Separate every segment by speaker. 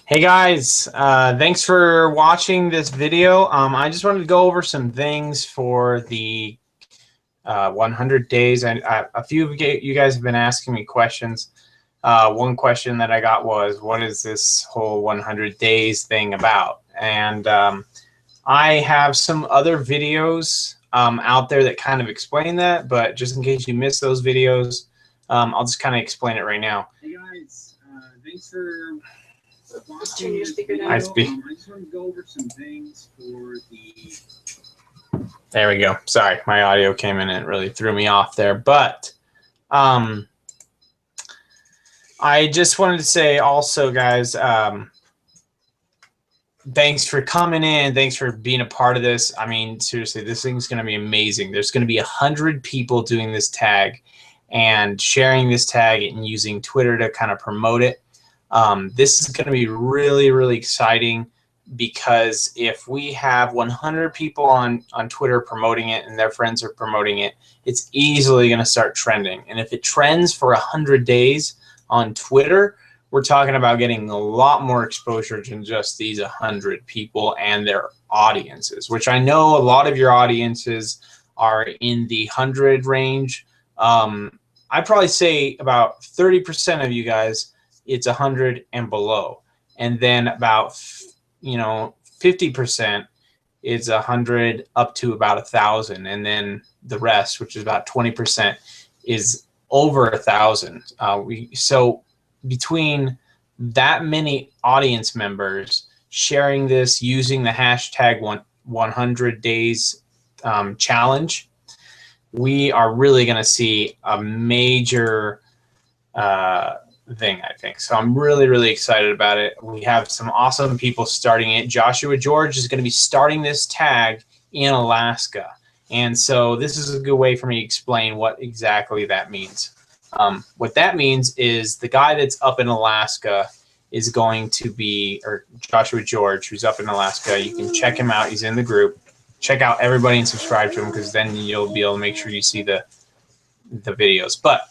Speaker 1: Hey guys, thanks for watching this video. I just wanted to go over some things for the 100 days. And a few of you guys have been asking me questions. One question that I got was, what is this whole 100 days thing about? And I have some other videos out there that kind of explain that, but just in case you missed those videos, I'll just kind of explain it right now.
Speaker 2: Hey guys, thanks for
Speaker 3: Turn your speaker down.
Speaker 1: I speak.
Speaker 2: I just want to go over some things for the.
Speaker 1: There we go. Sorry, my audio came in and it really threw me off there. But I just wanted to say also, guys, thanks for coming in. Thanks for being a part of this. I mean, seriously, this thing's going to be amazing. There's going to be 100 people doing this tag and sharing this tag and using Twitter to kind of promote it. This is going to be really, really exciting, because if we have 100 people on Twitter promoting it and their friends are promoting it, it's easily going to start trending. And if it trends for 100 days on Twitter, we're talking about getting a lot more exposure than just these 100 people and their audiences, which I know a lot of your audiences are in the 100 range. I'd probably say about 30% of you guys, it's 100 and below. And then about 50% is 100 up to about 1,000, and then the rest, which is about 20%, is over 1,000. So between that many audience members sharing this using the hashtag 100 days challenge, we are really going to see a major thing, I think. So I'm really, really excited about it. We have some awesome people starting it. Joshua George is going to be starting this tag in Alaska. And so this is a good way for me to explain what exactly that means. What that means is the guy that's up in Alaska is going to be, or Joshua George, who's up in Alaska. You can check him out. He's in the group. Check out everybody and subscribe to him, because then you'll be able to make sure you see the videos. But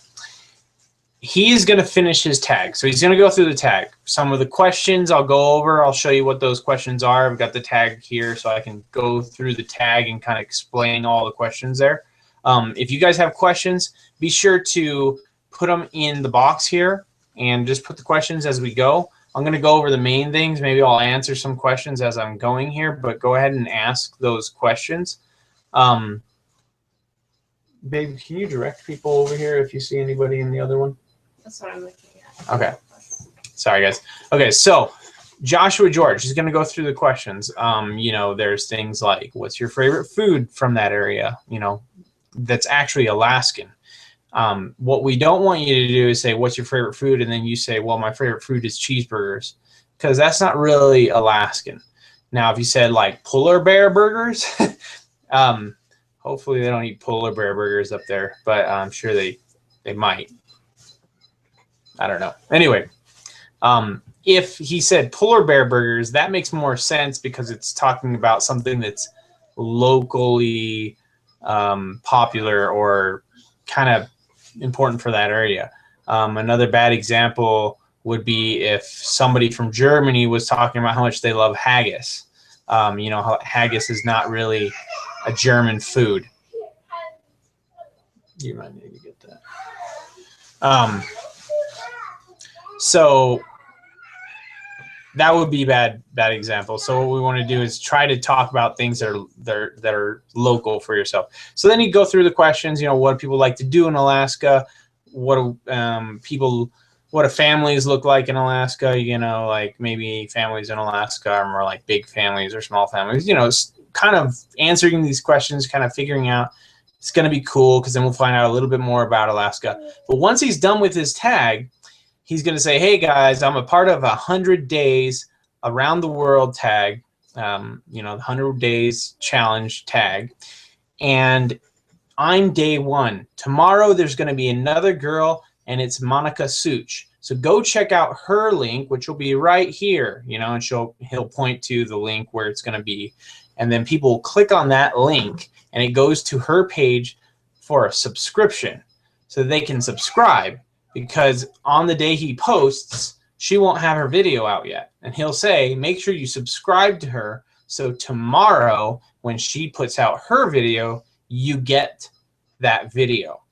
Speaker 1: he is going to finish his tag. So he's going to go through the tag. Some of the questions I'll go over. I'll show you what those questions are. I've got the tag here so I can go through the tag and kind of explain all the questions there. If you guys have questions, be sure to put them in the box here and just put the questions as we go. I'm going to go over the main things. Maybe I'll answer some questions as I'm going here, but go ahead and ask those questions. Babe, can you direct people over here if you see anybody in the other one?
Speaker 3: That's what I'm looking at.
Speaker 1: Okay. Sorry, guys. Okay, so Joshua George is going to go through the questions. There's things like, what's your favorite food from that area, that's actually Alaskan. What we don't want you to do is say, what's your favorite food? And then you say, well, my favorite food is cheeseburgers, because that's not really Alaskan. Now, if you said like polar bear burgers, hopefully they don't eat polar bear burgers up there, but I'm sure they might. I don't know. Anyway, if he said polar bear burgers, that makes more sense, because it's talking about something that's locally popular or kind of important for that area. Another bad example would be if somebody from Germany was talking about how much they love haggis. How haggis is not really a German food. You might need to get that. So that would be bad example. So what we want to do is try to talk about things that are local for yourself. So then you go through the questions. What do people like to do in Alaska? What do families look like in Alaska? Like maybe families in Alaska are more like big families or small families. It's kind of answering these questions, kind of figuring out. It's going to be cool, because then we'll find out a little bit more about Alaska. But once he's done with his tag, he's going to say, hey, guys, I'm a part of 100 days around the world tag, the 100 days challenge tag. And I'm day 1. Tomorrow there's going to be another girl, and it's Monica Such. So go check out her link, which will be right here, and he'll point to the link where it's going to be. And then people will click on that link, and it goes to her page for a subscription, so they can subscribe. Because on the day he posts, she won't have her video out yet. And he'll say, make sure you subscribe to her so tomorrow when she puts out her video, you get that video.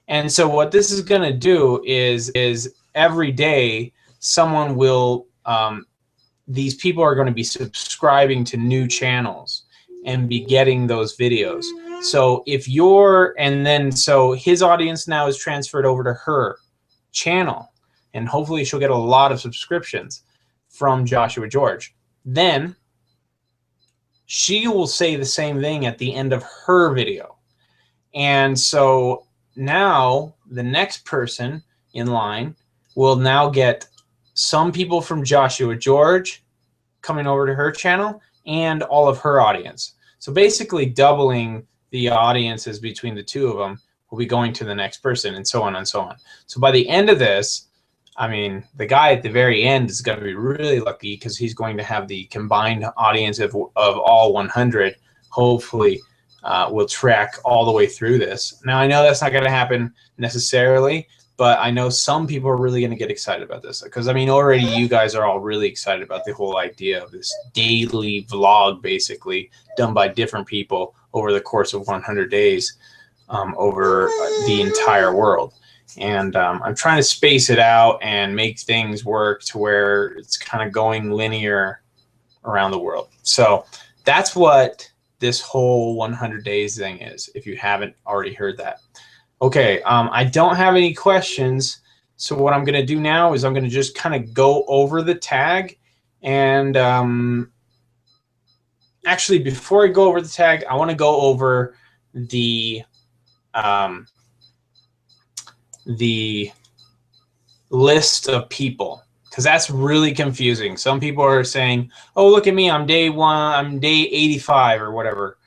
Speaker 1: And so what this is going to do is every day someone will, these people are going to be subscribing to new channels and be getting those videos. So if you're, and then so his audience now is transferred over to her channel, and hopefully she'll get a lot of subscriptions from Joshua George. Then she will say the same thing at the end of her video. And so now the next person in line will now get some people from Joshua George coming over to her channel and all of her audience. So basically doubling the audiences between the two of them will be going to the next person, and so on and so on. So by the end of this, I mean, the guy at the very end is going to be really lucky because he's going to have the combined audience of all 100. Hopefully, will track all the way through this. Now, I know that's not going to happen necessarily, but I know some people are really going to get excited about this because, I mean, already you guys are all really excited about the whole idea of this daily vlog, basically, done by different people over the course of 100 days over the entire world. And I'm trying to space it out and make things work to where it's kind of going linear around the world. So that's what this whole 100 days thing is, if you haven't already heard that. Okay, I don't have any questions. So what I'm going to do now is I'm going to just kind of go over the tag. And actually, before I go over the tag, I want to go over the list of people, because that's really confusing. Some people are saying, oh, look at me, I'm day 1, I'm day 85 or whatever.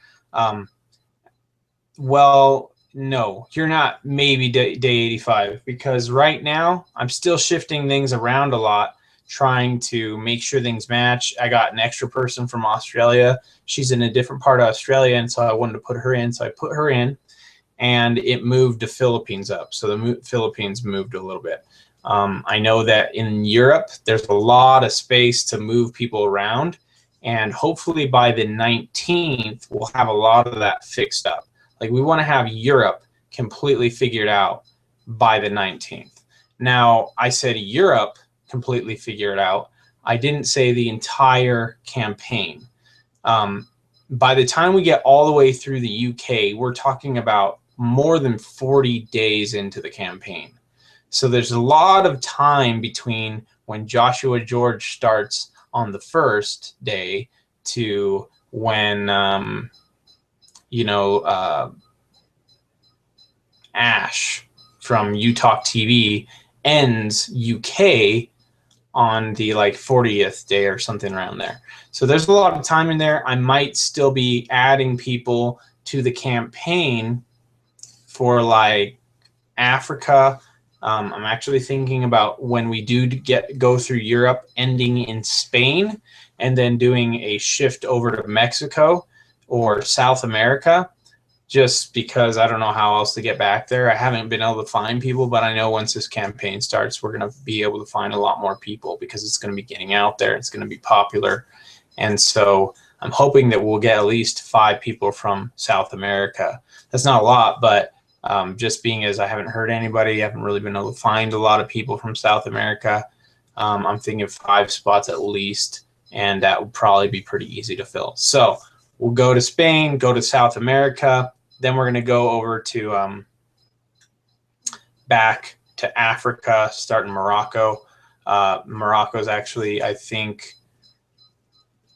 Speaker 1: Well, no, you're not maybe day 85, because right now I'm still shifting things around a lot, trying to make sure things match. I got an extra person from Australia. She's in a different part of Australia, and so I wanted to put her in, so I put her in. And it moved the Philippines up. So the Philippines moved a little bit. I know that in Europe, there's a lot of space to move people around. And hopefully by the 19th, we'll have a lot of that fixed up. Like, we want to have Europe completely figured out by the 19th. Now, I said Europe completely figured out. I didn't say the entire campaign. By the time we get all the way through the UK, we're talking about more than 40 days into the campaign. So there's a lot of time between when Joshua George starts on the first day to when, Ash from UTalk TV ends UK on the 40th day or something around there. So there's a lot of time in there. I might still be adding people to the campaign for Africa. I'm actually thinking about when we do go through Europe, ending in Spain, and then doing a shift over to Mexico or South America, just because I don't know how else to get back there. I haven't been able to find people, but I know once this campaign starts, we're going to be able to find a lot more people because it's going to be getting out there. It's going to be popular. And so I'm hoping that we'll get at least 5 people from South America. That's not a lot, but just being as I haven't heard anybody, I haven't really been able to find a lot of people from South America. I'm thinking of 5 spots at least, and that would probably be pretty easy to fill. So we'll go to Spain, go to South America, then we're going to go over to back to Africa, start in Morocco. Morocco is actually, I think,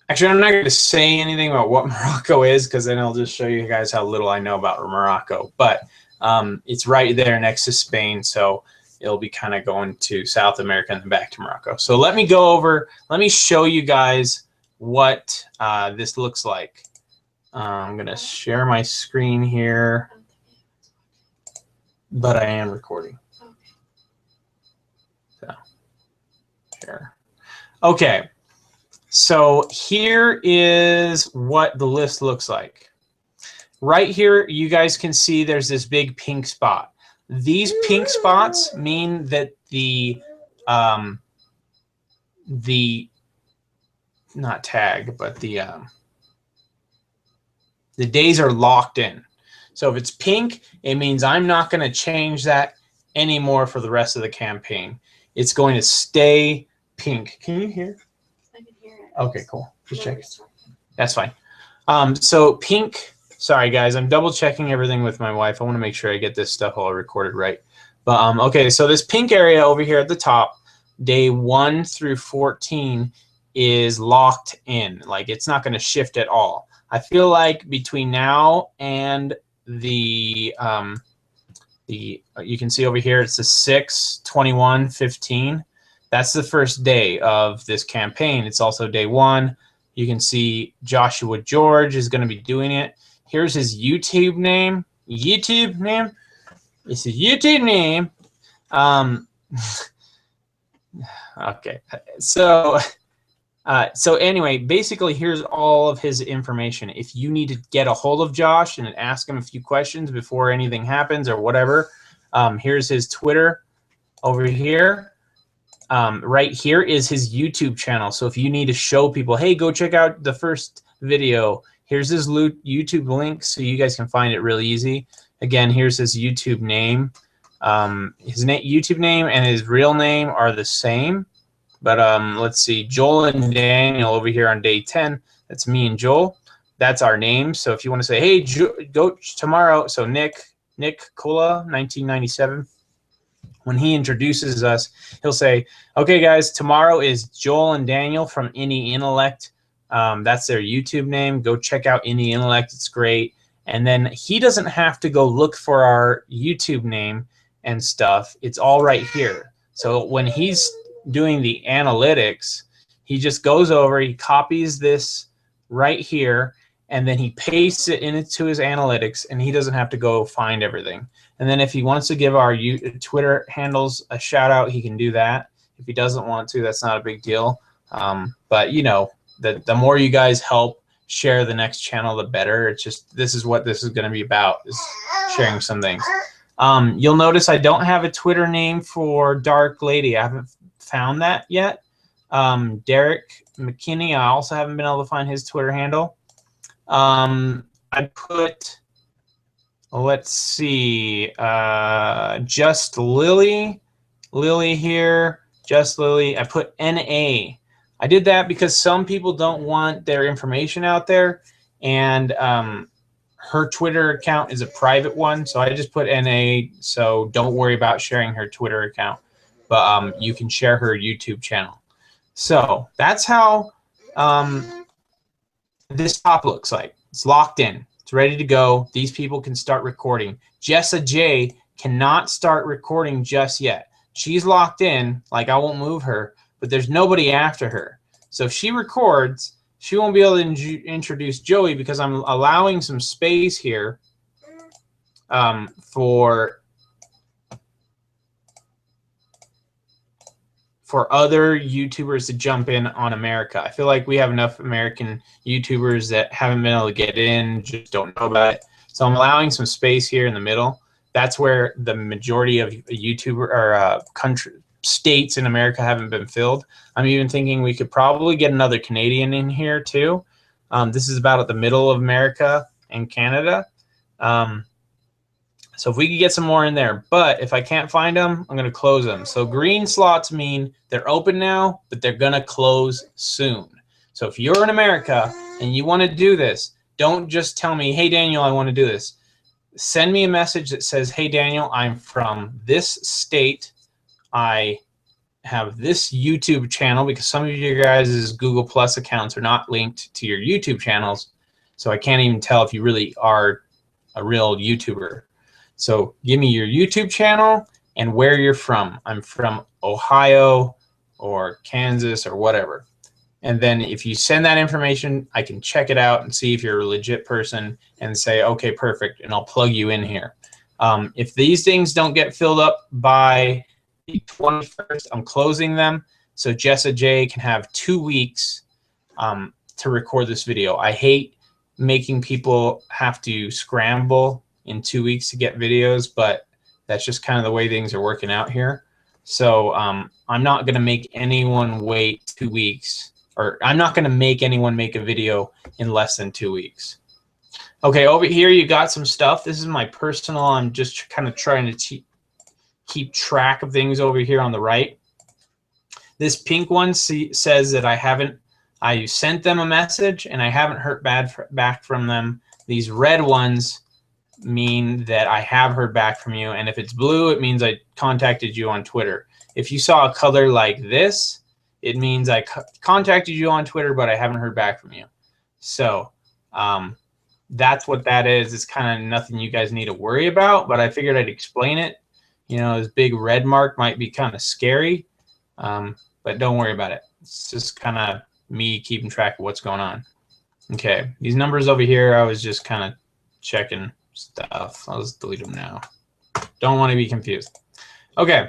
Speaker 1: actually, I'm not going to say anything about what Morocco is, because then I'll just show you guys how little I know about Morocco. But it's right there next to Spain, so it'll be kind of going to South America and then back to Morocco. So let me show you guys what this looks like. I'm going to share my screen here, but I am recording. So, here. Okay. So here is what the list looks like. Right here, you guys can see there's this big pink spot. These pink spots mean that the the not tag, but the days are locked in. So if it's pink, it means I'm not going to change that anymore for the rest of the campaign. It's going to stay pink. Can you hear?
Speaker 3: I can hear it.
Speaker 1: Okay, cool. Just check.
Speaker 3: Nobody's talking.
Speaker 1: That's fine. So pink, sorry guys, I'm double checking everything with my wife. I want to make sure I get this stuff all recorded right. But okay, so this pink area over here at the top, day 1 through 14 is locked in. Like it's not going to shift at all. I feel like between now and the you can see over here, it's the 6/21/15. That's the first day of this campaign. It's also day 1. You can see Joshua George is going to be doing it. Here's his YouTube name. It's his YouTube name. Okay. So anyway, basically, here's all of his information. If you need to get a hold of Josh and ask him a few questions before anything happens or whatever, here's his Twitter over here. Right here is his YouTube channel. So if you need to show people, hey, go check out the first video, here's his YouTube link so you guys can find it really easy. Again, here's his YouTube name. His YouTube name and his real name are the same. But let's see, Joel and Daniel over here on day 10. That's me and Joel. That's our name. So if you want to say, hey, go tomorrow. So Nick Kula, 1997. When he introduces us, he'll say, okay, guys, tomorrow is Joel and Daniel from Any Intellect. That's their YouTube name. Go check out Any Intellect. It's great. And then he doesn't have to go look for our YouTube name and stuff. It's all right here. So when he's doing the analytics, he just goes over, he copies this right here, and then he pastes it into his analytics, and he doesn't have to go find everything. And then if he wants to give our Twitter handles a shout out, he can do that. If he doesn't want to, that's not a big deal. But you know, the more you guys help share the next channel, the better. It's just, this is what this is going to be about, is sharing some things. You'll notice I don't have a Twitter name for Dark Lady. I haven't found that yet. Derek McKinney, I also haven't been able to find his Twitter handle. I put, let's see, Just Lily here, Just Lily. I put NA. I did that because some people don't want their information out there, and her Twitter account is a private one, so I just put NA, so don't worry about sharing her Twitter account. But you can share her YouTube channel. So that's how this top looks like. It's locked in. It's ready to go. These people can start recording. Jessa J cannot start recording just yet. She's locked in, like I won't move her, but there's nobody after her. So if she records, she won't be able to introduce Joey because I'm allowing some space here for other YouTubers to jump in on America. I feel like we have enough American YouTubers that haven't been able to get in, just don't know about it. So I'm allowing some space here in the middle. That's where the majority of YouTuber or states in America haven't been filled. I'm even thinking we could probably get another Canadian in here too. This is about at the middle of America and Canada. So if we could get some more in there, but if I can't find them, I'm going to close them. So green slots mean they're open now, but they're going to close soon. So if you're in America and you want to do this, don't just tell me, hey, Daniel, I want to do this. Send me a message that says, hey, Daniel, I'm from this state. I have this YouTube channel, because some of you guys' Google Plus accounts are not linked to your YouTube channels. So I can't even tell if you really are a real YouTuber. So give me your YouTube channel and where you're from. I'm from Ohio or Kansas or whatever. And then if you send that information, I can check it out and see if you're a legit person and say, okay, perfect, and I'll plug you in here. If these things don't get filled up by the 21st, I'm closing them. So Jessa J can have 2 weeks to record this video. I hate making people have to scramble in 2 weeks to get videos, but that's just kind of the way things are working out here. So I'm not going to make anyone wait 2 weeks, or I'm not going to make anyone make a video in less than 2 weeks. Okay, over here you got some stuff. This is my personal. I'm just kind of trying to keep track of things over here on the right. This pink one says that I sent them a message and I haven't heard back from them. These red ones mean that I have heard back from you, and if it's blue, it means I contacted you on Twitter. If you saw a color like this, it means I contacted you on Twitter, but I haven't heard back from you. So that's what that is. It's kind of nothing you guys need to worry about, but I figured I'd explain it. You know, this big red mark might be kind of scary, but don't worry about it. It's just kind of me keeping track of what's going on. Okay, these numbers over here, I was just kind of checking stuff. I'll just delete them now. Don't want to be confused. Okay.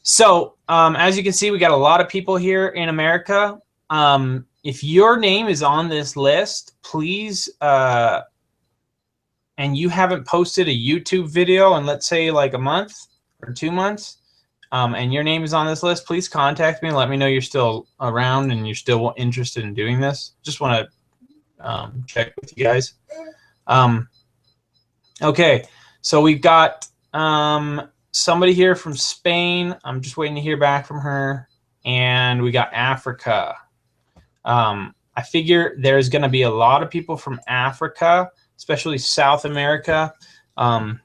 Speaker 1: So as you can see, we got a lot of people here in America. If your name is on this list, please, and you haven't posted a YouTube video in, let's say, like a month or 2 months, and your name is on this list, please contact me and let me know you're still around and you're still interested in doing this. Just want to check with you guys. Okay, so we've got somebody here from Spain. I'm just waiting to hear back from her. And we got Africa. I figure there's going to be a lot of people from Africa, especially South America, or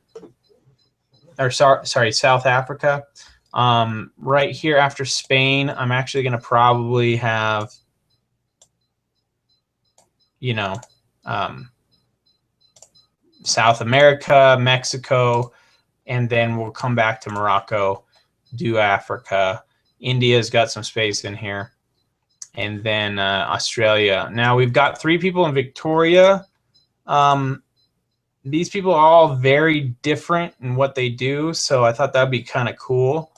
Speaker 1: sorry, South Africa. Right here after Spain, I'm actually going to probably have, you know, South America, Mexico, and then we'll come back to Morocco, do Africa. India's got some space in here, and then Australia. Now we've got 3 people in Victoria. These people are all very different in what they do, so I thought that'd be kind of cool.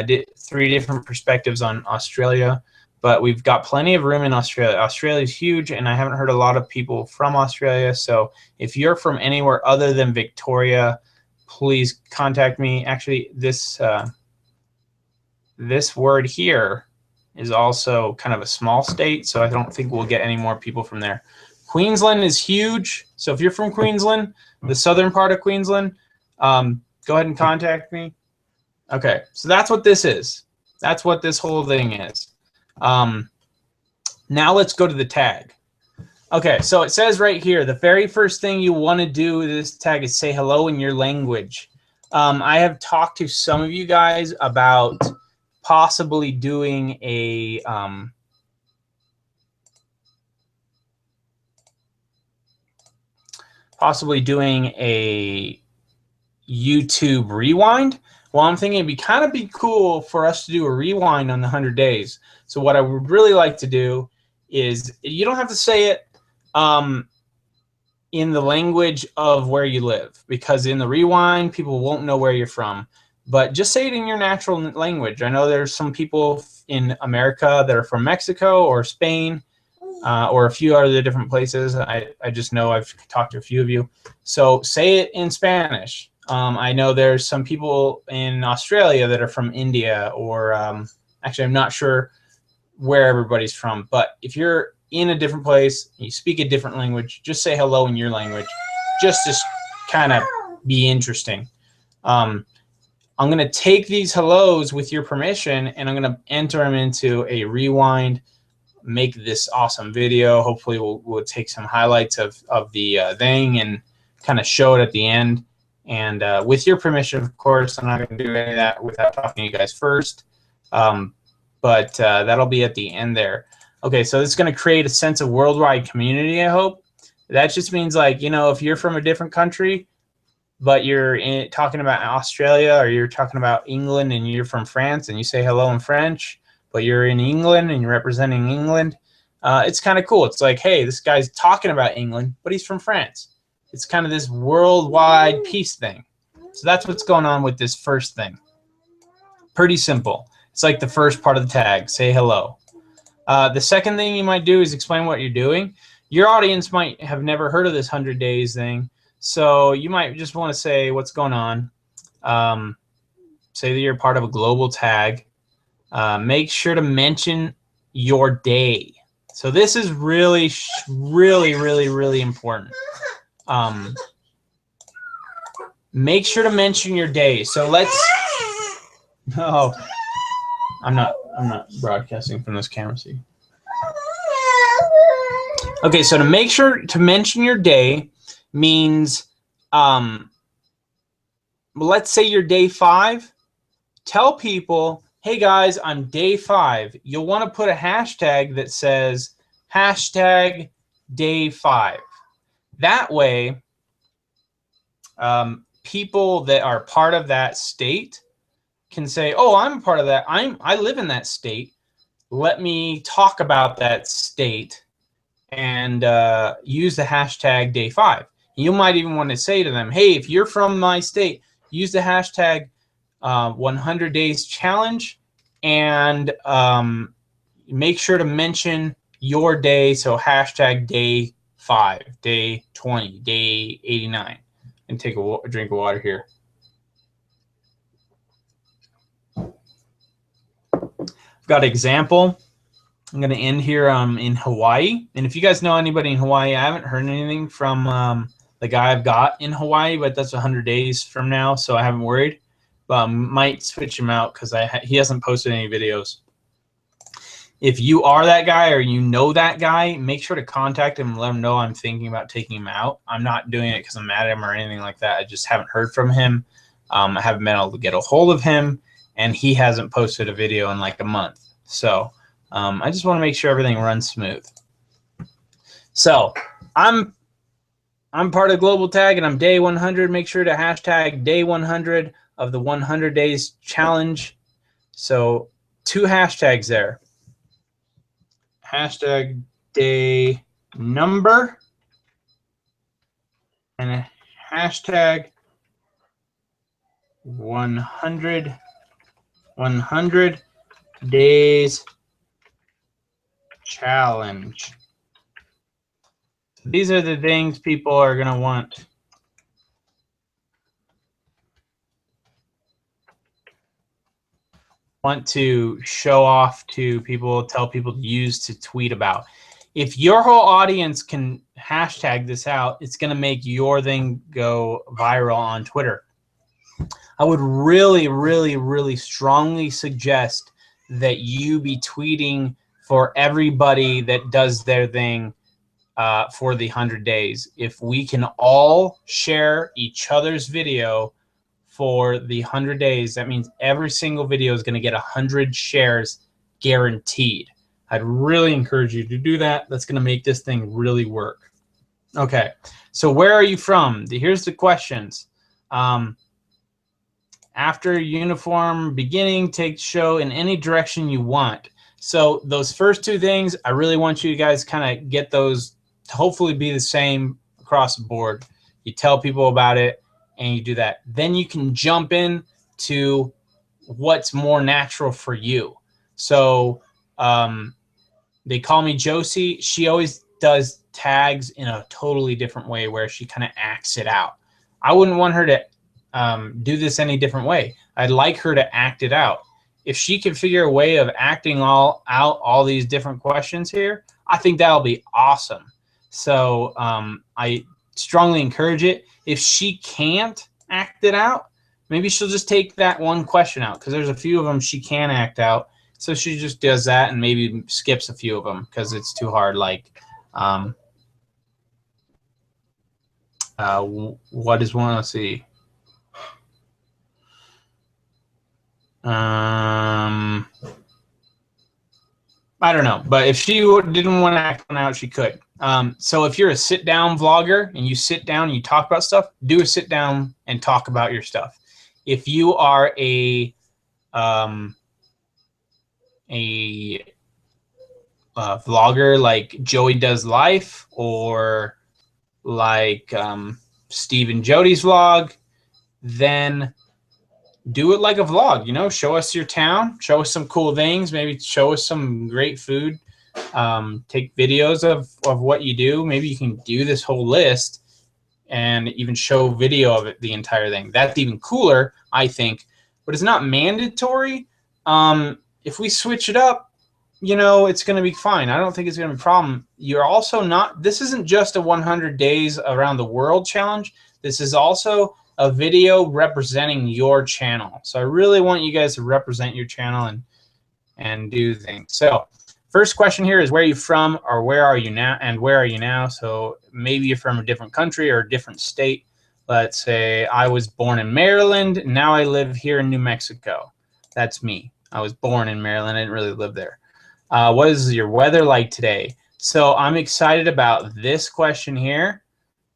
Speaker 1: Did 3 different perspectives on Australia, but we've got plenty of room in Australia. Australia's huge, and I haven't heard a lot of people from Australia. So if you're from anywhere other than Victoria, please contact me. Actually, this word here is also kind of a small state, so I don't think we'll get any more people from there. Queensland is huge, so if you're from Queensland, the southern part of Queensland, go ahead and contact me. Okay, so that's what this is. That's what this whole thing is. Now let's go to the tag. Okay, so it says right here, the very first thing you want to do with this tag is say hello in your language. I have talked to some of you guys about possibly doing a YouTube rewind. Well, I'm thinking it'd be kind of cool for us to do a rewind on the 100 days. So what I would really like to do is, you don't have to say it in the language of where you live, because in the rewind, people won't know where you're from. But just say it in your natural language. I know there's some people in America that are from Mexico or Spain, or a few other different places. I just know I've talked to a few of you. So say it in Spanish. I know there's some people in Australia that are from India, or actually I'm not sure where everybody's from. But if you're in a different place, you speak a different language, just say hello in your language, just to kind of be interesting. I'm going to take these hellos with your permission, and I'm going to enter them into a rewind, make this awesome video. Hopefully we'll take some highlights of the thing and kind of show it at the end. And with your permission, of course, I'm not going to do any of that without talking to you guys first. But that'll be at the end there. Okay, so it's going to create a sense of worldwide community, I hope. That just means, like, you know, if you're from a different country, but you're talking about Australia, or you're talking about England and you're from France and you say hello in French, but you're in England and you're representing England, it's kind of cool. It's like, hey, this guy's talking about England, but he's from France. It's kind of this worldwide peace thing. So that's what's going on with this first thing. Pretty simple. It's like the first part of the tag, say hello. The second thing you might do is explain what you're doing. Your audience might have never heard of this 100 days thing, so you might just want to say what's going on. say that you're part of a global tag, make sure to mention your day. So this is really, really important. Make sure to mention your day. So let's. Oh, I'm not broadcasting from this camera. See. Okay, so to make sure to mention your day means, let's say you're day 5. Tell people, hey guys, I'm day 5. You'll want to put a hashtag that says hashtag day 5. That way, people that are part of that state can say, oh, I'm a part of that. I live in that state. Let me talk about that state and use the hashtag day 5. You might even want to say to them, hey, if you're from my state, use the hashtag 100 days challenge and make sure to mention your day. So hashtag day 5, day 20, day 89. And take a drink of water here. I've got an example. I'm going to end here in Hawaii. And if you guys know anybody in Hawaii, I haven't heard anything from the guy I've got in Hawaii, but that's 100 days from now, so I haven't worried. But might switch him out because he hasn't posted any videos. If you are that guy or you know that guy, make sure to contact him and let him know I'm thinking about taking him out. I'm not doing it because I'm mad at him or anything like that. I just haven't heard from him. I haven't been able to get a hold of him, and he hasn't posted a video in like a month. So I just want to make sure everything runs smooth. So I'm part of Global Tag, and I'm day 100. Make sure to hashtag day 100 of the 100 days challenge. So 2 hashtags there. Hashtag day number and a hashtag 100 days challenge. These are the things people are going to want. To show off to people, tell people to use to tweet about. If your whole audience can hashtag this out, it's going to make your thing go viral on Twitter. I would really strongly suggest that you be tweeting for everybody that does their thing for the 100 days. If we can all share each other's video for the 100 days, that means every single video is going to get 100 shares guaranteed. I'd really encourage you to do that. That's going to make this thing really work. Okay, so where are you from? Here's the questions. After uniform beginning, take show in any direction you want. So those first 2 things, I really want you guys kind of get those to hopefully be the same across the board. You tell people about it, and you do that. Then you can jump in to what's more natural for you. So they call me Josie. She always does tags in a totally different way where she kind of acts it out. I wouldn't want her to do this any different way. I'd like her to act it out. If she can figure a way of acting out all these different questions here, I think that'll be awesome. So I strongly encourage it. If she can't act it out, maybe she'll just take that one question out, because there's a few of them she can act out. So she just does that and maybe skips a few of them because it's too hard. Like, what is one? Let's see. I don't know, but if she didn't want to act one out, she could. So if you're a sit-down vlogger and you sit down and you talk about stuff, do a sit down and talk about your stuff. If you are a vlogger like Joey Does Life, or like Steve and Jody's vlog, then do it like a vlog. You know, show us your town, show us some cool things, maybe show us some great food. Take videos of what you do. Maybe you can do this whole list and even show video of it, the entire thing. That's even cooler, I think, but it's not mandatory. If we switch it up, it's going to be fine. I don't think it's going to be a problem. You're also not, this isn't just a 100 days around the world challenge. This is also a video representing your channel. So I really want you guys to represent your channel and do things. So first question here is, where are you from, or where are you now, and where are you now? So maybe you're from a different country or a different state. Let's say I was born in Maryland. Now I live here in New Mexico. That's me. I was born in Maryland. I didn't really live there. What is your weather like today? So I'm excited about this question here.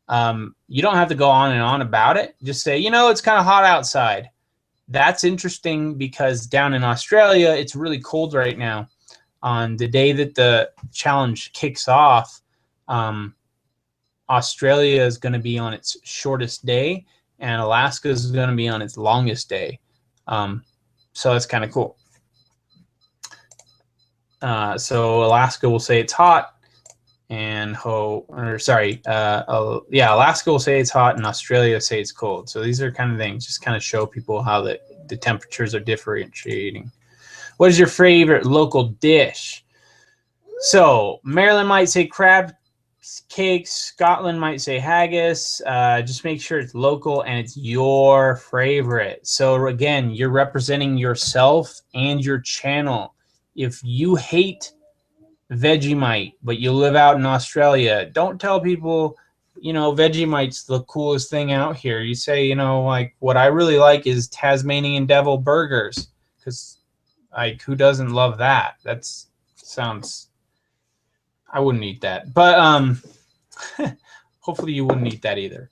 Speaker 1: You don't have to go on and on about it. Just say, it's kind of hot outside. That's interesting because down in Australia, it's really cold right now. On the day that the challenge kicks off, Australia is going to be on its shortest day, and Alaska is going to be on its longest day. So that's kind of cool. So Alaska will say it's hot, and Alaska will say it's hot, and Australia will say it's cold. So these are kind of things, just kind of show people how the temperatures are differentiating. What is your favorite local dish? So Maryland might say crab cakes. Scotland might say haggis. Just make sure it's local and it's your favorite. So again, you're representing yourself and your channel. If you hate Vegemite, but you live out in Australia, don't tell people, Vegemite's the coolest thing out here. You say, like, what I really like is Tasmanian Devil burgers, because like, who doesn't love that? I wouldn't eat that, but hopefully you wouldn't eat that either.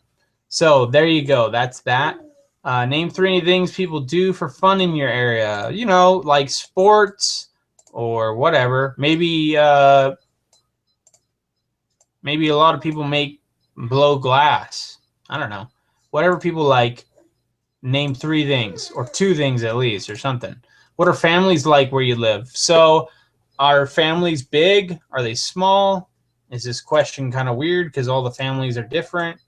Speaker 1: So there you go. That's that. Name 3 things people do for fun in your area. Like sports or whatever. Maybe a lot of people blow glass. I don't know. Whatever people like. Name 3 things, or 2 things at least, or something. What are families like where you live? So are families big? Are they small? Is this question kind of weird because all the families are different?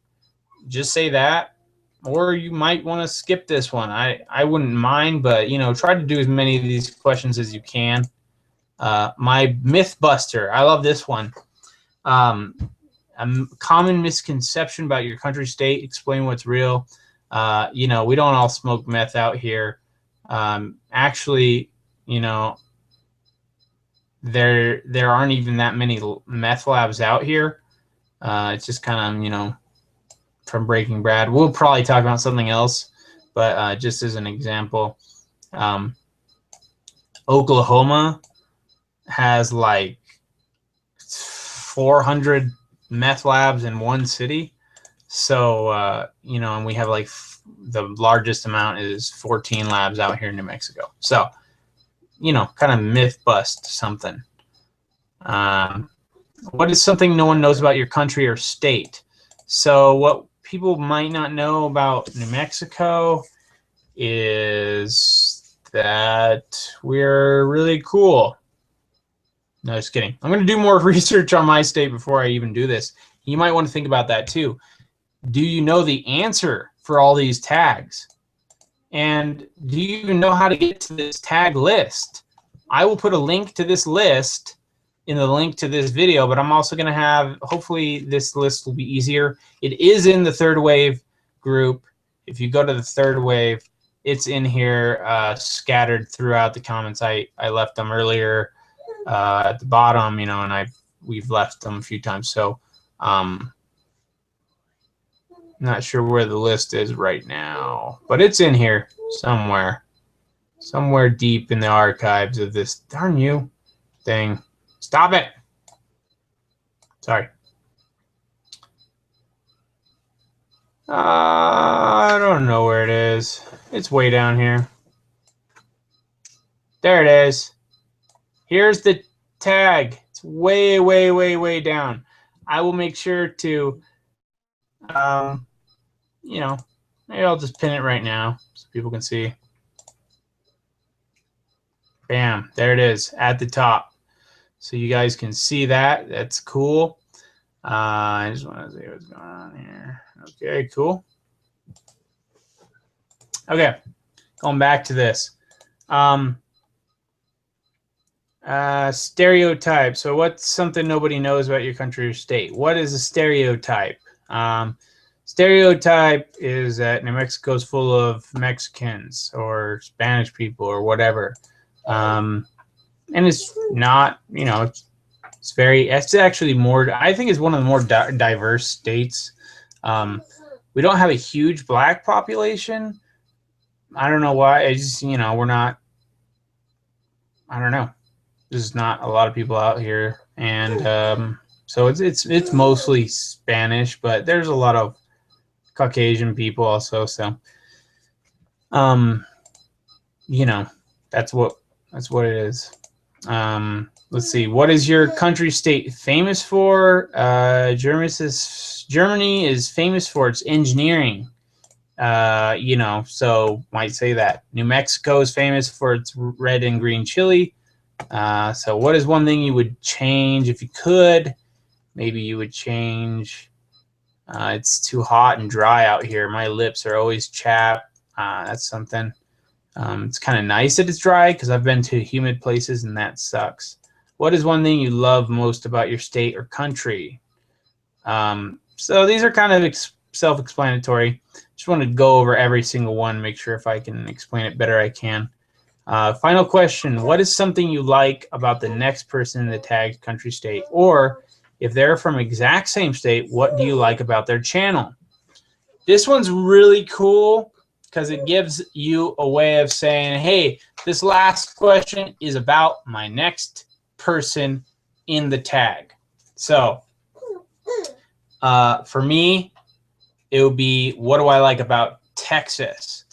Speaker 1: Just say that. Or you might want to skip this one. I wouldn't mind, but try to do as many of these questions as you can. My myth buster. I love this one. A common misconception about your country, state. Explain what's real. We don't all smoke meth out here. Actually, there aren't even that many meth labs out here. It's just kind of, from Breaking Bad. We'll probably talk about something else, but just as an example, Oklahoma has like 400 meth labs in one city. So, and we have like the largest amount is 14 labs out here in New Mexico. So, kind of myth bust something. What is something no one knows about your country or state? So what people might not know about New Mexico is that we're really cool. No, just kidding. I'm going to do more research on my state before I even do this. You might want to think about that too. Do you know the answer for all these tags? And do you even know how to get to this tag list? I will put a link to this list in the link to this video, but I'm also going to have, hopefully this list will be easier. It is in the Third Wave group. If you go to the Third Wave, it's in here scattered throughout the comments. I left them earlier at the bottom, and we've left them a few times. So not sure where the list is right now, but it's in here somewhere deep in the archives of this darn you thing. Stop it. Sorry. I don't know where it is. It's way down here. There it is. Here's the tag. It's way, way, way, way down. I will make sure to maybe I'll just pin it right now so people can see. Bam, there it is at the top. So you guys can see that. That's cool. I just want to see what's going on here. Okay, cool. Okay, going back to this. Stereotype. So what's something nobody knows about your country or state? What is a stereotype? Stereotype is that New Mexico is full of Mexicans or Spanish people or whatever. And it's not, you know, it's actually more, I think it's one of the more diverse states. We don't have a huge black population. I don't know why. I just, you know, we're not, I don't know. There's not a lot of people out here. And so it's mostly Spanish, but there's a lot of Caucasian people also. So, you know, that's what it is. Let's see. What is your country state famous for? Germany is famous for its engineering. You know, so might say that. New Mexico is famous for its red and green chili. So what is one thing you would change if you could? Maybe you would change, it's too hot and dry out here. My lips are always chapped. That's something. It's kind of nice that it's dry because I've been to humid places and that sucks. What is one thing you love most about your state or country? So these are kind of self-explanatory. Just want to go over every single one, make sure if I can explain it better I can. Final question. What is something you like about the next person in the tagged country state? Or if they're from exact same state, what do you like about their channel? This one's really cool because it gives you a way of saying, hey, this last question is about my next person in the tag. So for me, it would be, what do I like about Texas?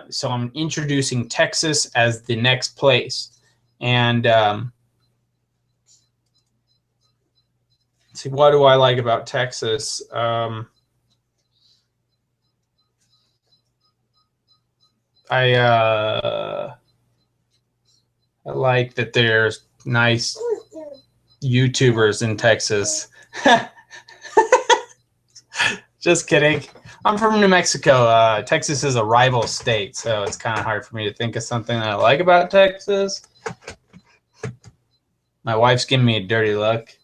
Speaker 1: So I'm introducing Texas as the next place. And see, what do I like about Texas? I like that there's nice YouTubers in Texas. Just kidding. I'm from New Mexico. Texas is a rival state, so it's kind of hard for me to think of something that I like about Texas. My wife's giving me a dirty look.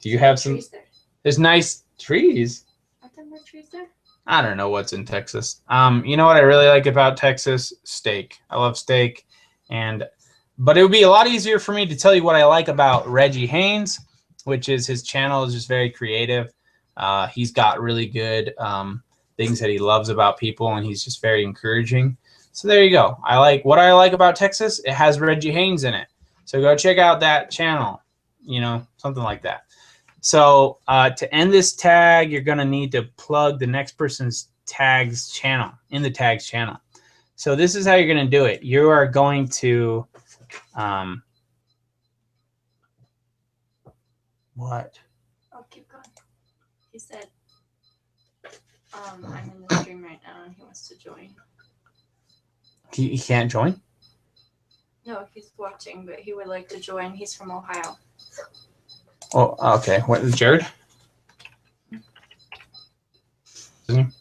Speaker 1: Do you have some?
Speaker 3: There.
Speaker 1: There's nice trees.
Speaker 3: Are there more trees there?
Speaker 1: I don't know what's in Texas. You know what I really like about Texas? Steak. I love steak. But it would be a lot easier for me to tell you what I like about Reggie Haynes, which is his channel is just very creative. He's got really good things that he loves about people, and he's just very encouraging. So there you go. What I like about Texas. It has Reggie Haynes in it. So go check out that channel, you know, something like that. So to end this tag, you're going to need to plug the next person's tags channel in the tags channel. So this is how you're going to do it. You are going to what?
Speaker 3: Oh, keep going. He said, I'm in the stream right now and he wants to join.
Speaker 1: He can't join?
Speaker 3: No, he's watching, but he would like to join. He's from Ohio.
Speaker 1: Oh, okay. What is Jared? Isn't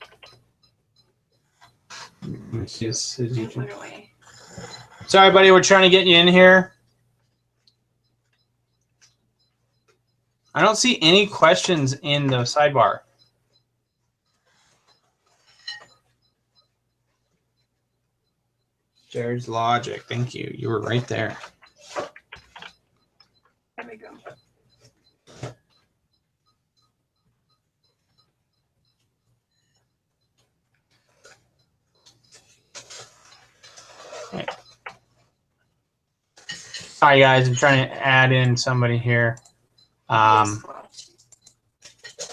Speaker 1: he?
Speaker 3: He went away.
Speaker 1: Sorry, buddy. We're trying to get you in here. I don't see any questions in the sidebar. Jared's Logic. Thank you. You were right there.
Speaker 3: There we go.
Speaker 1: Okay. Sorry, guys. I'm trying to add in somebody here.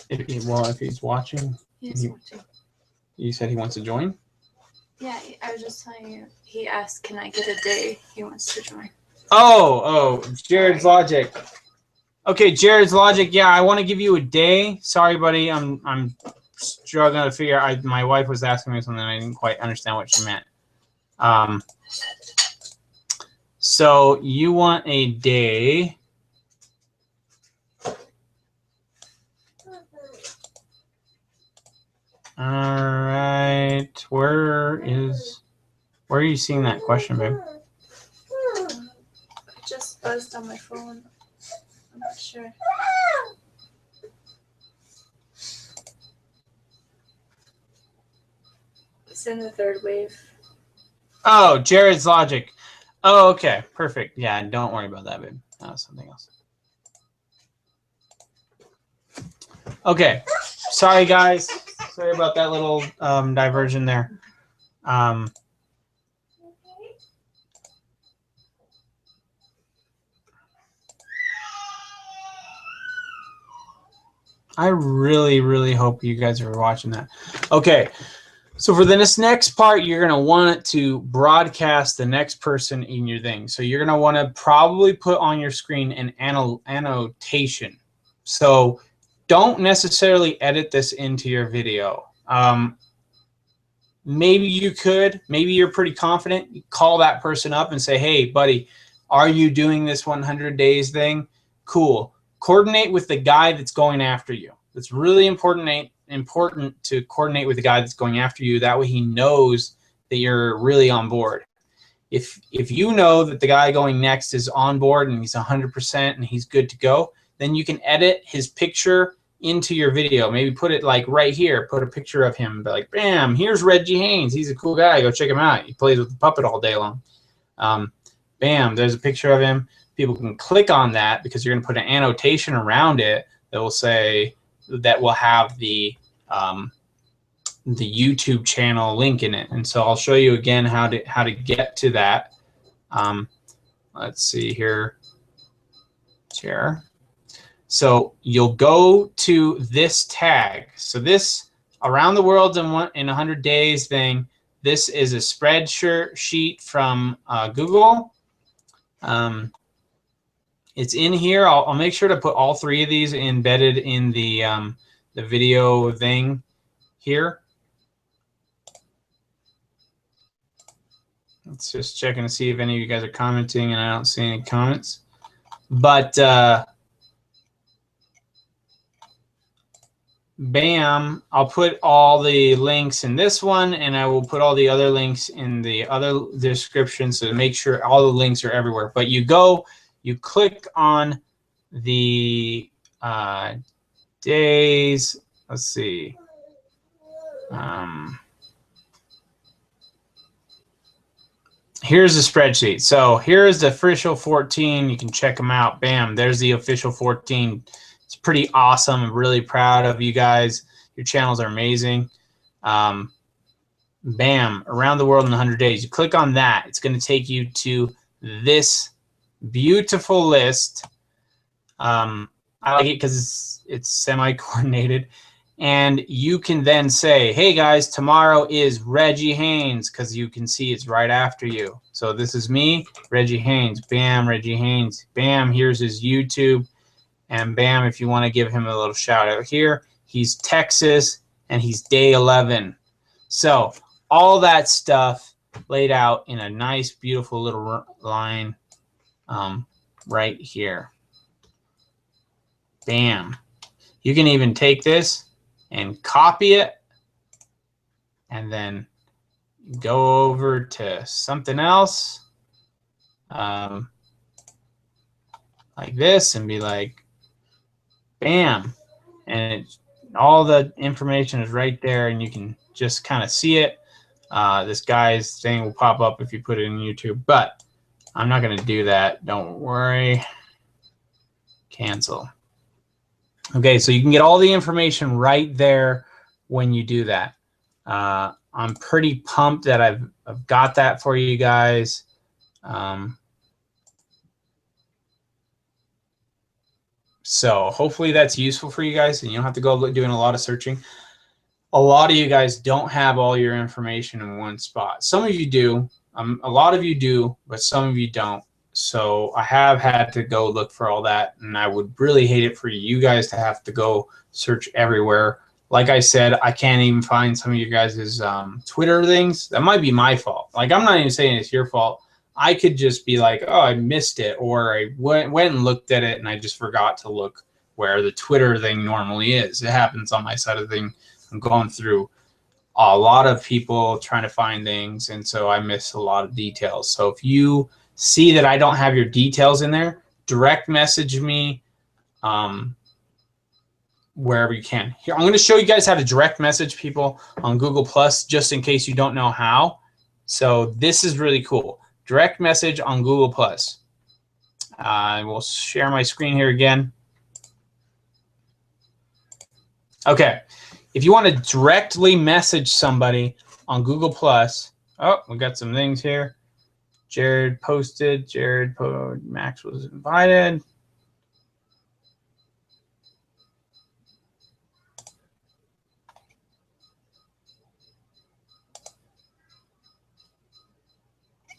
Speaker 1: If he's watching,
Speaker 3: He's watching.
Speaker 1: You said he wants to join?
Speaker 3: Yeah, I was just telling you. He asked, can I get a day? He wants to join.
Speaker 1: Oh, Jared's Logic. Okay, Jared's Logic. Yeah, I want to give you a day. Sorry, buddy. I'm struggling to figure out. My wife was asking me something. I didn't quite understand what she meant. So you want a day. All right. Where is Where are you seeing that question, babe?
Speaker 3: It just buzzed on my phone. I'm not sure. It's in the third wave.
Speaker 1: Oh, Jared's logic. Oh, okay. Perfect. Yeah, don't worry about that, babe. That was something else. Okay. Sorry, guys. Sorry about that little diversion there. I really, really hope you guys are watching that. Okay. So for this next part, you're going to want it to broadcast the next person in your thing. So you're going to want to probably put on your screen an annotation. So don't necessarily edit this into your video. Maybe you could. Maybe you're pretty confident. You call that person up and say, hey, buddy, are you doing this 100 days thing? Cool. Coordinate with the guy that's going after you. It's really important to coordinate with the guy that's going after you. That way he knows that you're really on board. If you know that the guy going next is on board and he's 100% and he's good to go, then you can edit his picture into your video. Maybe put it like right here. Put a picture of him. Be like, bam, here's Reggie Haynes. He's a cool guy. Go check him out. He plays with the puppet all day long. Bam, there's a picture of him. People can click on that because you're going to put an annotation around it that will say that will have the YouTube channel link in it. And so I'll show you again how to get to that. Let's see here. Share. So you'll go to this tag. So this around the world in 100 days thing. This is a spreadsheet from Google. It's in here. I'll make sure to put all three of these embedded in the video thing here. Let's just checking to see if any of you guys are commenting, and I don't see any comments. But bam, I'll put all the links in this one, and I will put all the other links in the other description, so to make sure all the links are everywhere. But you click on the days. Let's see. Here's the spreadsheet. So here's the official 14. You can check them out. Bam, there's the official 14. It's pretty awesome. I'm really proud of you guys. Your channels are amazing. Bam, around the world in 100 days. You click on that. It's going to take you to this beautiful list. I like it because it's semi-coordinated. And you can then say, hey guys, tomorrow is Reggie Haynes, because you can see it's right after you. So this is me, Reggie Haynes. Bam, Reggie Haynes. Bam, here's his YouTube. And bam, if you want to give him a little shout out here, he's Texas and he's day 11. So all that stuff laid out in a nice, beautiful little line right here. Bam. You can even take this and copy it and then go over to something else like this and be like, bam, and all the information is right there, and you can just kind of see it. This guy's thing will pop up if you put it in YouTube, but I'm not going to do that. Don't worry. Cancel. Okay, so you can get all the information right there when you do that. I'm pretty pumped that I've got that for you guys. So hopefully that's useful for you guys, and you don't have to go doing a lot of searching. A lot of you guys don't have all your information in one spot. Some of you do. A lot of you do, but some of you don't. So I have had to go look for all that, and I would really hate it for you guys to have to go search everywhere. Like I said, I can't even find some of you guys' Twitter things. That might be my fault. Like, I'm not even saying it's your fault. I could just be like, oh, I missed it, or I went and looked at it and I just forgot to look where the Twitter thing normally is. It happens on my side of the thing. I'm going through a lot of people trying to find things, and so I miss a lot of details. So if you see that I don't have your details in there, direct message me wherever you can. Here, I'm going to show you guys how to direct message people on Google Plus, just in case you don't know how. So this is really cool. Direct message on Google Plus. I will share my screen here again. Okay, if you want to directly message somebody on Google Plus, oh, we got some things here. Jared posted. Max was invited.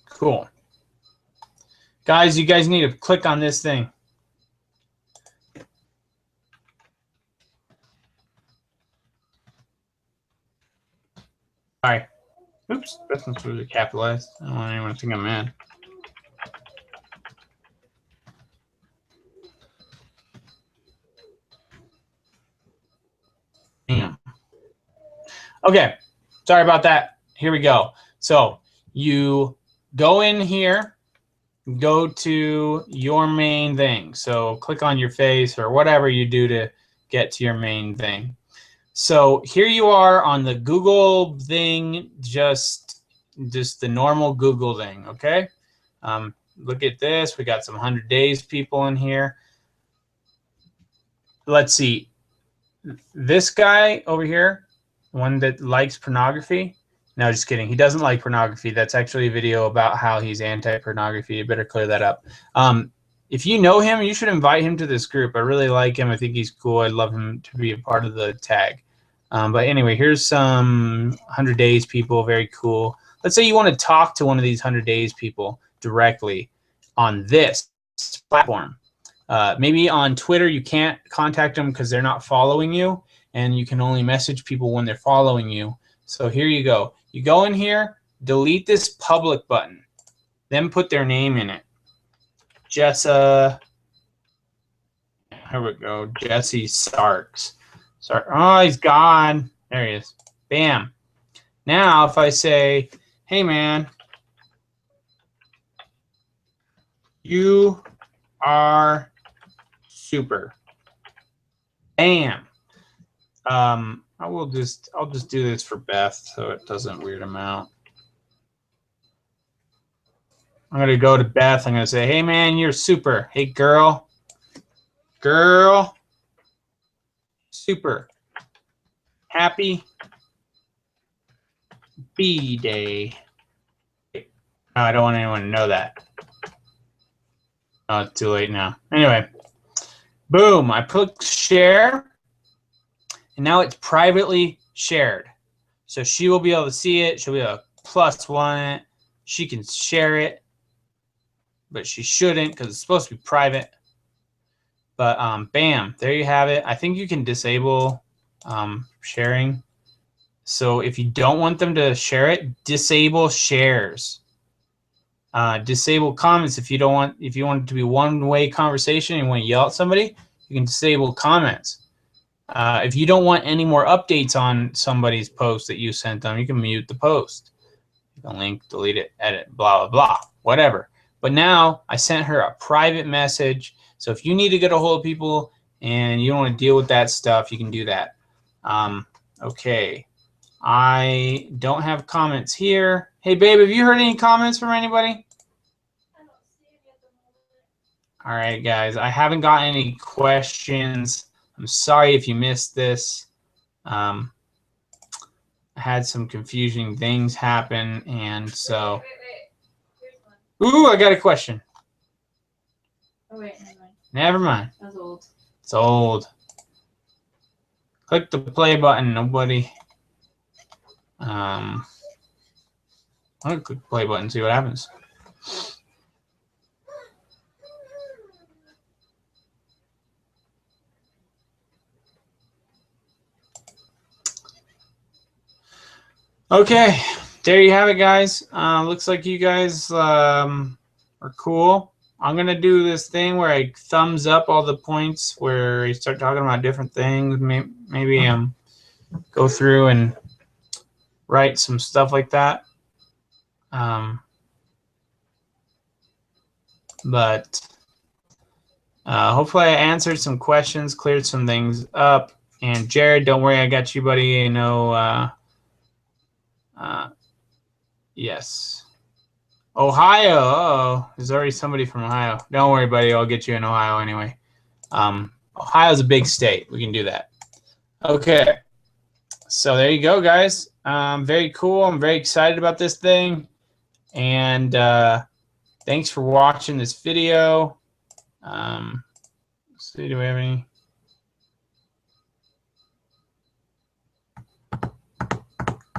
Speaker 1: Cool. Guys, you guys need to click on this thing. Sorry. Oops, that's not supposed to be capitalized. I don't want anyone to think I'm mad. Damn. Okay, sorry about that. Here we go. So you go in here, go to your main thing. So click on your face or whatever you do to get to your main thing. So here you are on the Google thing, just the normal Google thing, okay? Look at this. We got some 100 Days people in here. Let's see. This guy over here, one that likes pornography. No, just kidding. He doesn't like pornography. That's actually a video about how he's anti-pornography. You better clear that up. If you know him, you should invite him to this group. I really like him. I think he's cool. I'd love him to be a part of the tag. But anyway, here's some 100 Days people. Very cool. Let's say you want to talk to one of these 100 Days people directly on this platform. Maybe on Twitter you can't contact them because they're not following you, and you can only message people when they're following you. So here you go. You go in here, delete this public button, then put their name in it. Jessa. Here we go. Jesse Starks. Oh, he's gone. There he is. Bam. Now, if I say, hey, man, you are super. Bam. I'll just do this for Beth so it doesn't weird him out. I'm going to go to Beth. I'm going to say, hey, man, you're super. Hey, girl. Girl. Super. Happy B-Day. Oh, I don't want anyone to know that. Oh, it's too late now. Anyway. Boom. I put share. And now it's privately shared. So she will be able to see it. She'll be able to +1 it. She can share it. But she shouldn't because it's supposed to be private. But bam, there you have it. I think you can disable sharing. So if you don't want them to share it, disable shares. Disable comments if you want it to be one-way conversation and you want to yell at somebody, you can disable comments. If you don't want any more updates on somebody's post that you sent them, you can mute the post. You can link, delete it, edit, blah, blah, blah, whatever. But now I sent her a private message. So if you need to get a hold of people and you don't want to deal with that stuff, you can do that. Okay. I don't have comments here. Hey, babe, have you heard any comments from anybody?
Speaker 3: I don't see any at the moment.
Speaker 1: All right, guys. I haven't got any questions. I'm sorry if you missed this. I had some confusing things happen, and so.
Speaker 3: Wait. Here's one.
Speaker 1: Ooh, I got a question.
Speaker 3: Oh, wait, never mind.
Speaker 1: Never mind.
Speaker 3: That's old.
Speaker 1: It's old. Click the play button. Nobody. I'm gonna click the play button and see what happens. Okay, there you have it, guys. Looks like you guys are cool. I'm gonna do this thing where I thumbs up all the points where you start talking about different things. Maybe go through and write some stuff like that. But hopefully I answered some questions, cleared some things up. And Jared, don't worry, I got you, buddy. You know, yes. Ohio. Uh-oh. There's already somebody from Ohio. Don't worry, buddy. I'll get you in Ohio anyway. Ohio's a big state. We can do that. Okay. So there you go, guys. Very cool. I'm very excited about this thing. And thanks for watching this video. Let's see, do we have any?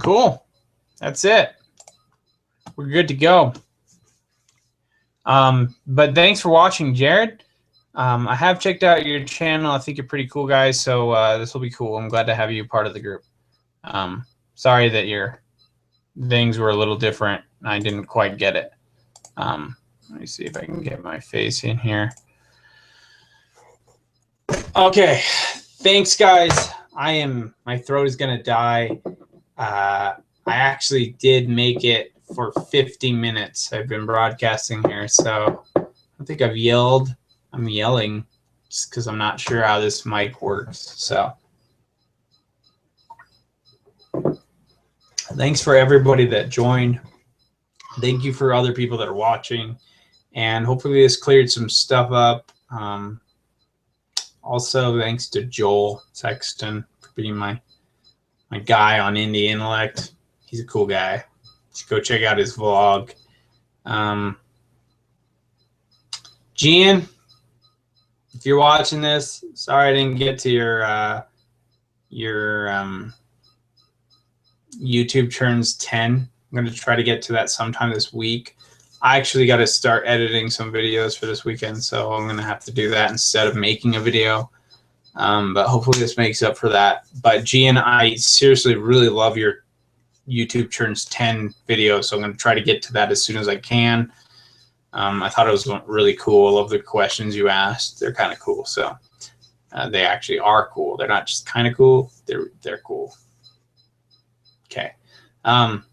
Speaker 1: Cool. That's it. We're good to go. But thanks for watching, Jared. I have checked out your channel. I think you're pretty cool, guys. So this will be cool. I'm glad to have you part of the group. Sorry that your things were a little different. I didn't quite get it. Let me see if I can get my face in here. Okay. Thanks, guys. My throat is going to die. I actually did make it for 50 minutes. I've been broadcasting here, so I don't think I've yelled. I'm yelling just because I'm not sure how this mic works. So thanks for everybody that joined. Thank you for other people that are watching. And hopefully this cleared some stuff up. Also, thanks to Joel Sexton for being my guy on Indie Intellect. He's a cool guy. Just go check out his vlog. Gian, if you're watching this, sorry I didn't get to your YouTube turns 10. I'm going to try to get to that sometime this week. I actually got to start editing some videos for this weekend, so I'm going to have to do that instead of making a video. But hopefully this makes up for that. But Gian, I seriously really love your YouTube turns 10 video, so I'm going to try to get to that as soon as I can. I thought it was really cool. I love the questions you asked. They're kind of cool. So they actually are cool. They're not just kind of cool. They're cool. Okay. I'm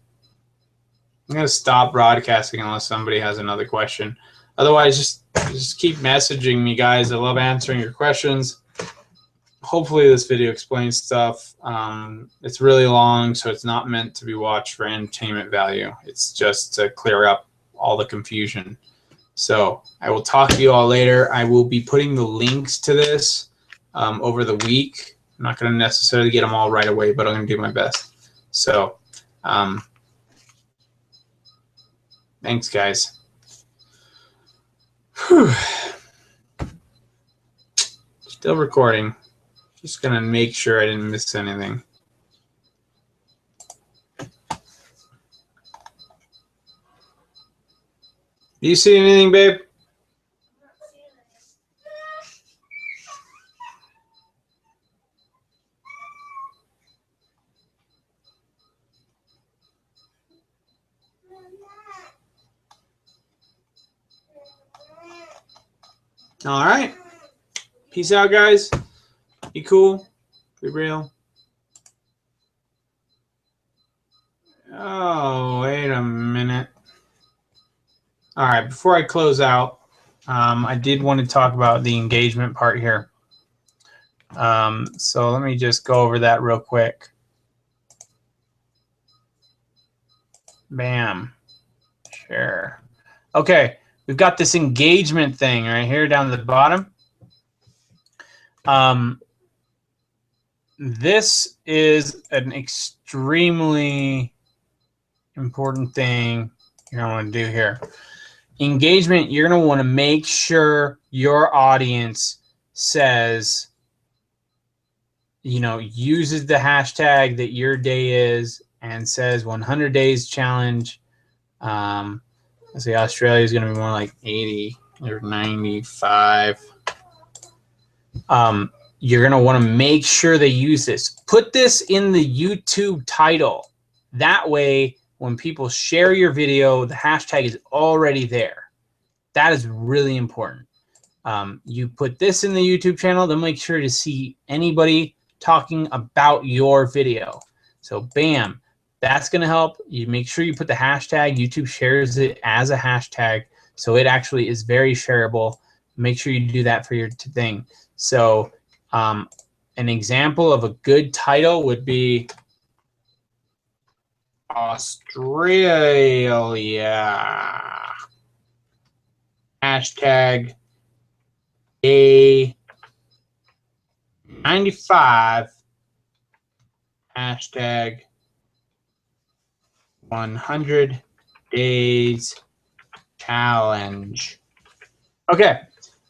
Speaker 1: going to stop broadcasting unless somebody has another question. Otherwise, just keep messaging me, guys. I love answering your questions. Hopefully this video explains stuff. It's really long, so it's not meant to be watched for entertainment value. It's just to clear up all the confusion. So I will talk to you all later. I will be putting the links to this over the week. I'm not going to necessarily get them all right away, but I'm going to do my best. So thanks, guys. Whew. Still recording. Just going to make sure I didn't miss anything. Do you see anything, babe? All right. Peace out, guys. Be cool. Be real. Oh, wait a minute. All right, before I close out, I did want to talk about the engagement part here. So let me just go over that real quick. Bam. Share. Okay, we've got this engagement thing right here down at the bottom. This is an extremely important thing you're going to want to do here. Engagement, you're going to want to make sure your audience says, you know, uses the hashtag that your day is and says 100 days challenge. Let's see, Australia is going to be more like 80 or 95. You're going to want to make sure they use this. Put this in the YouTube title. That way, when people share your video, the hashtag is already there. That is really important. You put this in the YouTube channel, then make sure to see anybody talking about your video. So bam, That's going to help. You make sure you put the hashtag. YouTube shares it as a hashtag, so it actually is very shareable. Make sure you do that for your thing. So an example of a good title would be Australia. Hashtag day 95. Hashtag 100 days challenge. Okay,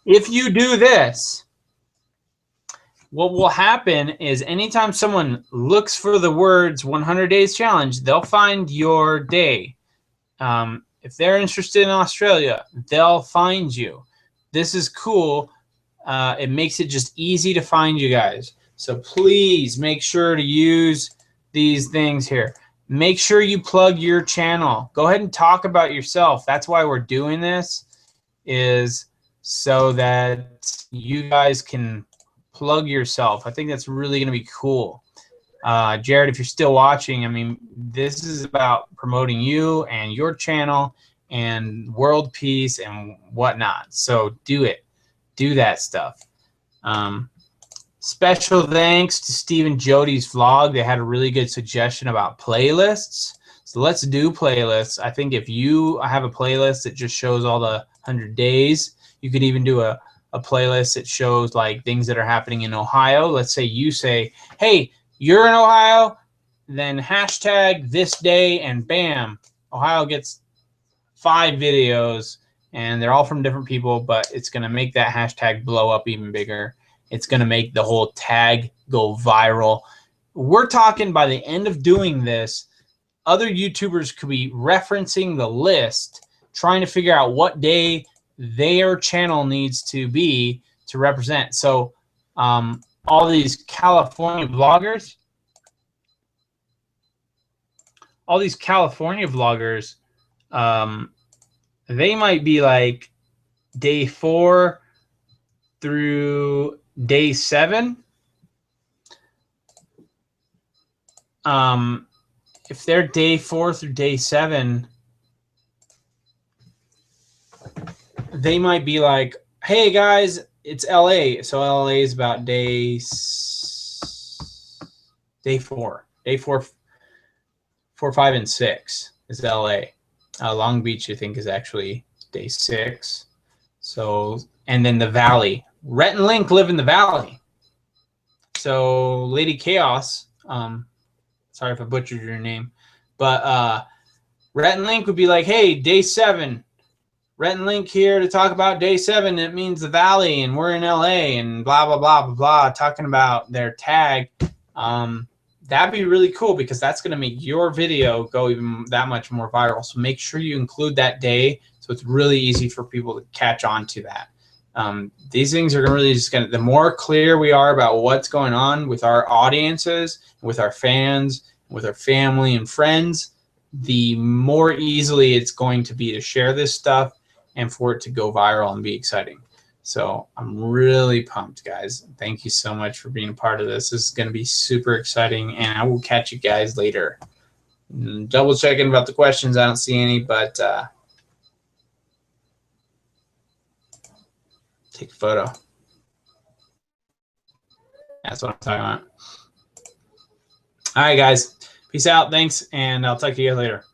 Speaker 1: if you do this, what will happen is anytime someone looks for the words 100 days challenge, they'll find your day. If they're interested in Australia, they'll find you. This is cool. It makes it just easy to find you guys. So please make sure to use these things here. Make sure you plug your channel. Go ahead and talk about yourself. That's why we're doing this, is so that you guys can plug yourself. I think that's really going to be cool. Jared, if you're still watching, I mean, this is about promoting you and your channel and world peace and whatnot. So do it. Do that stuff. Special thanks to Stephen Jody's vlog. They had a really good suggestion about playlists. So let's do playlists. I think if you have a playlist that just shows all the 100 days, you could even do a playlist that shows like things that are happening in Ohio. Let's say you say, hey, you're in Ohio, then hashtag this day, and bam, Ohio gets 5 videos, and they're all from different people, but it's going to make that hashtag blow up even bigger. It's going to make the whole tag go viral. We're talking by the end of doing this, other YouTubers could be referencing the list, trying to figure out what day their channel needs to be to represent. So all these California vloggers, they might be like day 4 through day 7. If they're day 4 through day 7, they might be like, hey guys, it's LA. So LA is about day 4. Day 4, 5, and 6 is LA. Long Beach, I think, is actually day 6. So, and then the Valley. Rhett and Link live in the Valley. So Lady Chaos, sorry if I butchered your name, but Rhett and Link would be like, hey, day 7. Rhett and Link here to talk about day 7. It means the Valley, and we're in LA, and blah, blah, blah, blah, blah, talking about their tag. That'd be really cool because that's going to make your video go even that much more viral. So make sure you include that day so it's really easy for people to catch on to that. These things are really just going to, the more clear we are about what's going on with our audiences, with our fans, with our family and friends, the more easily it's going to be to share this stuff and for it to go viral and be exciting. So I'm really pumped, guys. Thank you so much for being a part of this. This is going to be super exciting, and I will catch you guys later. Double checking about the questions. I don't see any, but take a photo. That's what I'm talking about. All right, guys. Peace out. Thanks, and I'll talk to you guys later.